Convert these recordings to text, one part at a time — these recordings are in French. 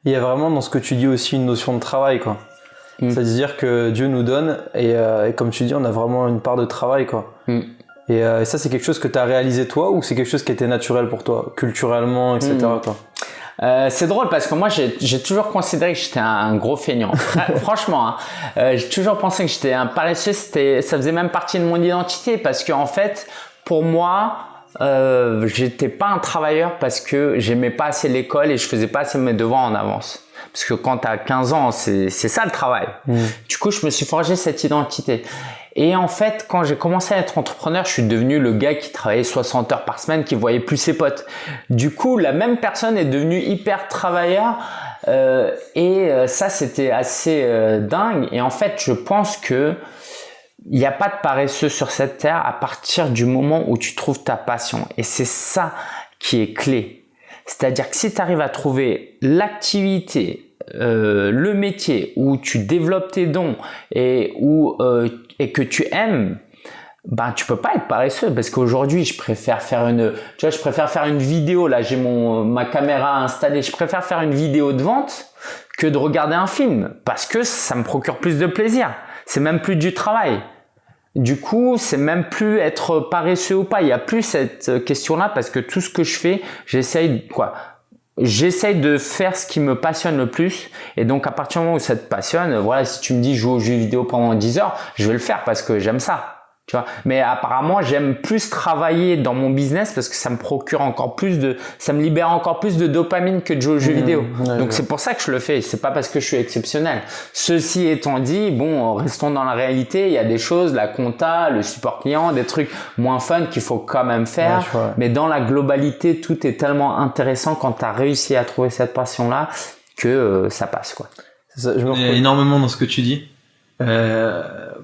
Il y a vraiment dans ce que tu dis aussi une notion de travail, quoi. C'est-à-dire que Dieu nous donne et comme tu dis, on a vraiment une part de travail, quoi. Et ça, c'est quelque chose que tu as réalisé toi ou c'est quelque chose qui était naturel pour toi, culturellement, etc. Quoi. C'est drôle parce que moi, j'ai toujours considéré que j'étais un gros feignant. Franchement, hein, j'ai toujours pensé que j'étais un paresseux. Ça faisait même partie de mon identité parce qu'en fait, pour moi, j'étais pas un travailleur parce que j'aimais pas assez l'école et je faisais pas assez mes devoirs en avance. Parce que quand tu as 15 ans, c'est ça le travail. Du coup, je me suis forgé cette identité. Et en fait, quand j'ai commencé à être entrepreneur, je suis devenu le gars qui travaillait 60 heures par semaine, qui voyait plus ses potes. Du coup, la même personne est devenue hyper travailleur. Ça, c'était assez dingue. Et en fait, je pense que il n'y a pas de paresseux sur cette terre à partir du moment où tu trouves ta passion. Et c'est ça qui est clé. C'est-à-dire que si tu arrives à trouver l'activité, le métier où tu développes tes dons et que tu aimes, ben tu peux pas être paresseux parce qu'aujourd'hui je préfère faire une vidéo. Là, j'ai ma caméra installée. Je préfère faire une vidéo de vente que de regarder un film parce que ça me procure plus de plaisir. C'est même plus du travail. Du coup, c'est même plus être paresseux ou pas. Il y a plus cette question-là parce que tout ce que je fais, j'essaye de faire ce qui me passionne le plus. Et donc, à partir du moment où ça te passionne, voilà, si tu me dis joue aux jeux vidéo pendant 10 heures, je vais le faire parce que j'aime ça. Tu vois. Mais apparemment, j'aime plus travailler dans mon business parce que ça me procure ça me libère encore plus de dopamine que de jouer aux jeux vidéo. Donc, c'est pour ça que je le fais. C'est pas parce que je suis exceptionnel. Ceci étant dit, bon, restons dans la réalité. Il y a des choses, la compta, le support client, des trucs moins fun qu'il faut quand même faire. Mais dans la globalité, tout est tellement intéressant quand tu as réussi à trouver cette passion-là que ça passe, quoi. Ça, je me reconnais énormément dans ce que tu dis.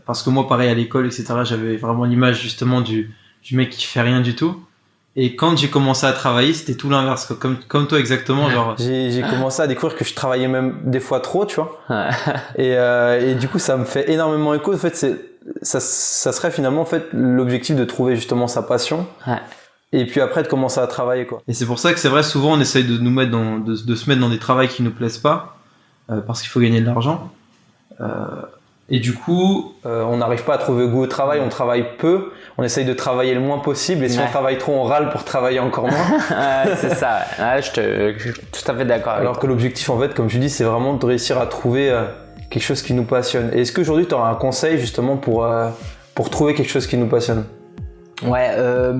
Parce que moi, pareil, à l'école, etc., j'avais vraiment l'image justement du mec qui fait rien du tout. Et quand j'ai commencé à travailler, c'était tout l'inverse, quoi. Comme toi exactement, genre. J'ai commencé à découvrir que je travaillais même des fois trop, tu vois. Et du coup, ça me fait énormément écho. En fait, ça serait finalement en fait l'objectif de trouver justement sa passion. Et puis après de commencer à travailler, quoi. Et c'est pour ça que c'est vrai, souvent on essaye de nous mettre de se mettre dans des travails qui nous plaisent pas, parce qu'il faut gagner de l'argent. Et du coup, on n'arrive pas à trouver goût au travail, on travaille peu, on essaye de travailler le moins possible et si on travaille trop, on râle pour travailler encore moins. C'est ça, je suis tout à fait d'accord avec Alors que l'objectif en fait, comme tu dis, c'est vraiment de réussir à trouver quelque chose qui nous passionne. Et est-ce qu'aujourd'hui tu auras un conseil justement pour trouver quelque chose qui nous passionne ? Ouais,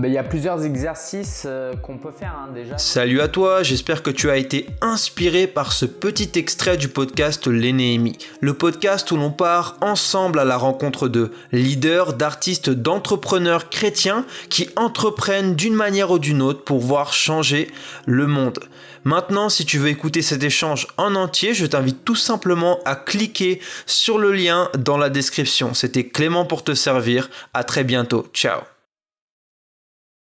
il y a plusieurs exercices qu'on peut faire déjà. Salut à toi, j'espère que tu as été inspiré par ce petit extrait du podcast Les Néhémies. Le podcast où l'on part ensemble à la rencontre de leaders, d'artistes, d'entrepreneurs chrétiens qui entreprennent d'une manière ou d'une autre pour voir changer le monde. Maintenant, si tu veux écouter cet échange en entier, je t'invite tout simplement à cliquer sur le lien dans la description. C'était Clément pour te servir. À très bientôt. Ciao.